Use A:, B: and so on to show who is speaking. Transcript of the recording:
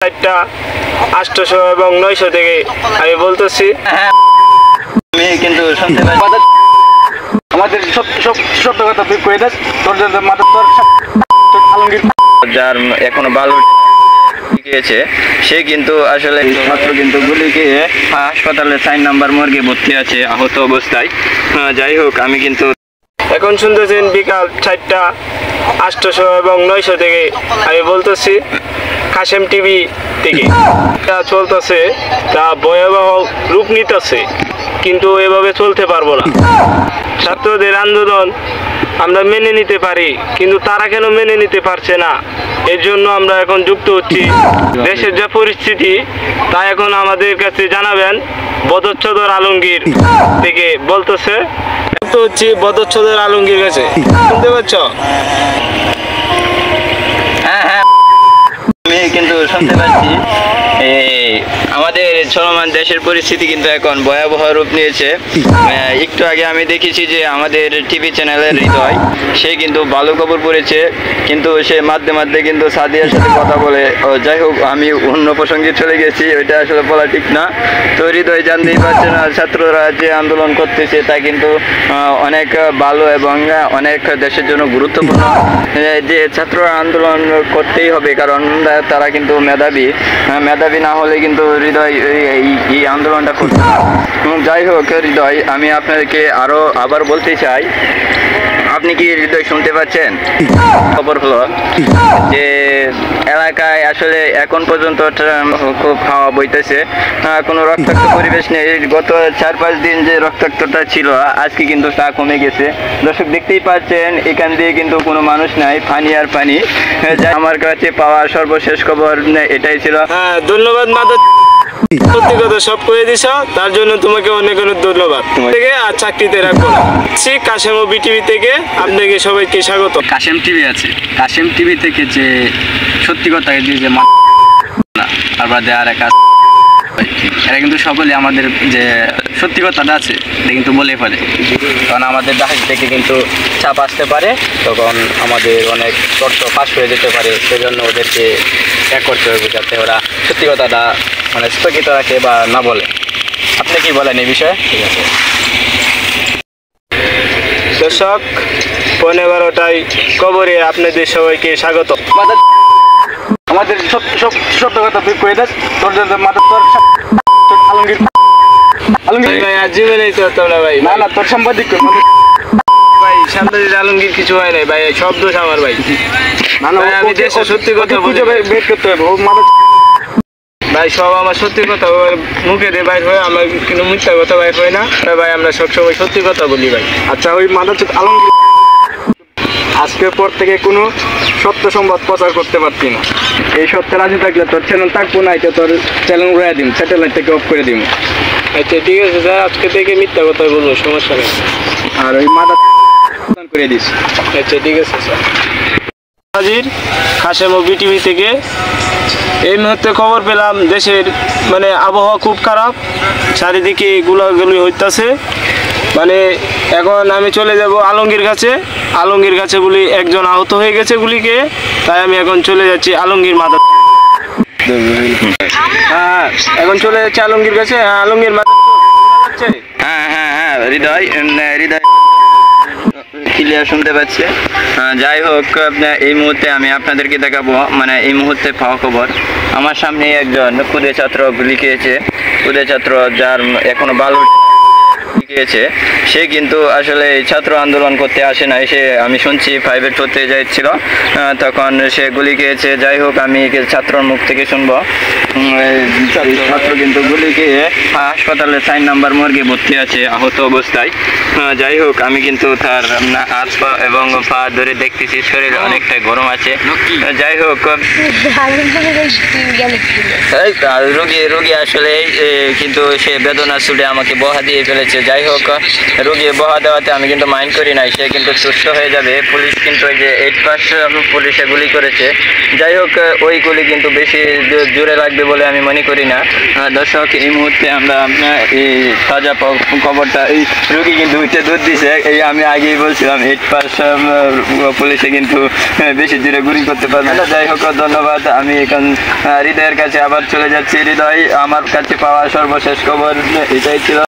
A: চারটা 800 এবং 900 থেকে আমি বলতেছি।
B: আমি কিন্তু শুনতে পাই
C: আমাদের সত্য কথা তুই কয়ে দেখ তোর আলমগীর
B: যার এখনো ভালো গিয়েছে সে কিন্তু আসলে ছাত্র কিন্তু গুলি খেয়ে হাসপাতালে 4 নম্বর মর্গে ভর্তি আছে আহত অবস্থায়। যাই হোক আমি কিন্তু
A: এখন শুনতেছেন বিকাল 4টা 800 এবং 900 থেকে আমি বলতেছি কাশেম টিভি থেকে তা চলতেছে, তা ভয়াবহ রূপ নিতেছে, কিন্তু এভাবে চলতে পারবো না। ছাত্রদের আন্দোলন আমরা মেনে নিতে পারি, কিন্তু তারা কেন মেনে নিতে পারছে না? এর জন্য আমরা এখন যুক্ত হচ্ছি। দেশের যে পরিস্থিতি তা এখন আমাদের কাছে জানাবেন বদরচদর আলমগীর থেকে বলতেছে। যুক্ত হচ্ছি বদরচদর আলমগীর কাছে, শুনতে পাচ্ছ?
B: হ্যাঁ আমি কিন্তু শুনতে পাচ্ছি। আমাদের চলমান দেশের পরিস্থিতি কিন্তু এখন ভয়াবহ রূপ নিয়েছে। একটু আগে আমি দেখেছি যে আমাদের টিভি চ্যানেলের হৃদয় সে কিন্তু ভালো খবর পড়েছে, কিন্তু সে মাঝে কিন্তু সাদিয়ার সাথে কথা বলে। যাই হোক আমি অন্য প্রসঙ্গে চলে গেছি, ওইটা আসলে বলা ঠিক না। তো হৃদয় জানতেই পারছে না ছাত্ররা যে আন্দোলন করতেছে তা কিন্তু অনেক ভালো এবং অনেক দেশের জন্য গুরুত্বপূর্ণ। যে ছাত্ররা আন্দোলন করতেই হবে, কারণ তারা কিন্তু মেধাবী না হলে কিন্তু হৃদয় এই আন্দোলনটা করছে। যাই হোক হৃদয়, আমি আপনাদেরকে আবার বলতে চাই, আপনি কি হৃদয় শুনতে পাচ্ছেন? খবর হলো যে এলাকায় আসলে এখন পর্যন্ত খুব হাওয়া বইতেছে, কোনো রক্তাক্ত পরিবেশ নেই। গত 4-5 দিন যে রক্তাক্তটা ছিল আজকে কিন্তু তা কমে গেছে। দর্শক দেখতেই পাচ্ছেন এখান দিয়ে কিন্তু কোনো মানুষ নাই, পানি আর পানি। আমার কাছে পাওয়া সর্বশেষ খবর এটাই ছিল।
A: হ্যাঁ, ধন্যবাদ মাদক, সত্যি কথা সব করে দিছ, তার জন্য তোমাকে অনেক অনেক ধন্যবাদ। থেকে আর চাকরিতে রাখবো না। কাশেম ও বিটিভি থেকে আপনাকে সবাইকে স্বাগত।
D: কাশেম টিভি আছে, কাশেম টিভি থেকে যে সত্যি কথা যে তারপর দেওয়ার এক এরা কিন্তু সকলে আমাদের যে সত্যি কথাটা আছে এটা কিন্তু বলে ফেলে, কারণ আমাদের ডাক থেকে কিন্তু চাপ আসতে পারে, তখন আমাদের অনেক তথ্য ফাঁস হয়ে যেতে পারে। সেজন্য ওদেরকে এক করতে হবে যাতে ওরা সত্যি কথাটা মানে স্থগিত রাখে বা না বলে। আপনি কি বলেন এই বিষয়ে? ঠিক আছে
A: দর্শক, 12:15টায় খবরে আপনাদের সবাইকে স্বাগত।
C: আমাদের সত্য কথা তুই কয়ে দেখ তোর আলমগীর
A: ভাই আর জীবনেই তো হতাম না ভাই।
C: না তোর সাংবাদিক
A: ভাই সাংবাদিক আলমগীর কিছু হয় নাই ভাই, সব দোষ আমার ভাই। ভাই, আমি দেশে সত্যি কথা বলি
C: বের করতে হবে।
A: ভাই, সব আমার সত্যি কথা মুখে দিয়ে বাইর হয়, আমার কিন্তু মিথ্যা কথা বাইর হয় না ভাই। আমরা সবসময় সত্যি কথা বলি ভাই।
C: আচ্ছা, ওই মাদারচোদ আলমগীর আজকের পর থেকে কোনো সত্য সংবাদ প্রচার করতে পারতি না। এই সত্যে রাজি থাকলে তোর চ্যানেল থাকবো না, এটা তোর চ্যানেল উড়াই দিন, স্যাটেলাইট থেকে অফ করে দিন।
A: আচ্ছা ঠিক আছে স্যার, আজকে থেকে মিথ্যা কথা বলবো, সমস্যা নেই।
C: আর ওই মাদার করে দিস।
A: আচ্ছা ঠিক আছে স্যার। হাজির কাশেম ও বিটিভি থেকে। এই মুহূর্তে খবর পেলাম দেশের মানে আবহাওয়া খুব খারাপ, চারিদিকে গুলাগুলি হইতেছে। মানে এখন আমি চলে যাব আলমগীর কাছে বলি একজন আহত হয়ে গেছে গুলিকে, তাই আমি এখন চলে যাচ্ছি আলমগীর মাদার। হ্যাঁ, এখন চলে যাচ্ছি আলমগীর কাছে। হ্যাঁ, আলমগীর মাদার।
B: হ্যাঁ হৃদয় ক্লিয়ার শুনতে পাচ্ছে। যাই হোক এই মুহূর্তে আমি আপনাদেরকে দেখাবো মানে এই মুহূর্তে পাওয়া খবর। আমার সামনে একজন ক্ষুদে ছাত্র গুলি খেয়েছে, ক্ষুদে ছাত্র যার এখনো ভালো গিয়েছে। সে কিন্তু আসলে ছাত্র আন্দোলন করতে আসে নাই, সে আমি শুনছি প্রাইভেট পড়তে যাচ্ছিল, তখন সে গুলি খেয়েছে। যাই হোক আমি ছাত্রর মুখ থেকে শুনবো। ছাত্র কিন্তু গুলি খেয়ে হাসপাতালে 4 নম্বর মর্গে ভর্তি আছে আহত অবস্থায়। যাই হোক আমি কিন্তু তার হাত পা এবং পা ধরে দেখতেছি শরীর অনেকটা গরম আছে। যাই হোক রোগী আসলে কিন্তু সে বেদনা ছুটে আমাকে বহা দিয়ে ফেলেছে। যাই যাই হোক, রুগী বহা দেওয়াতে আমি কিন্তু মাইন্ড করি নাই, সে কিন্তু সুস্থ হয়ে যাবে। পুলিশ কিন্তু ওই যে 8 পুলিশে গুলি করেছে, যাই হোক ওই গুলি কিন্তু বেশি জোরে লাগবে বলে আমি মনে করি না। দর্শক, এই মুহূর্তে আমরা আপনার এই তাজা খবরটা, এই রুগী কিন্তু উঠে দুধ দিছে, এই আমি আগেই বলছিলাম 8 পুলিশে কিন্তু বেশি জোরে গুলি করতে পারবে না। যাই হোক, ধন্যবাদ। আমি এখন হৃদয়ের কাছে আবার চলে যাচ্ছি। হৃদয়, আমার কাছে পাওয়া সর্বশেষ খবর এটাই ছিল।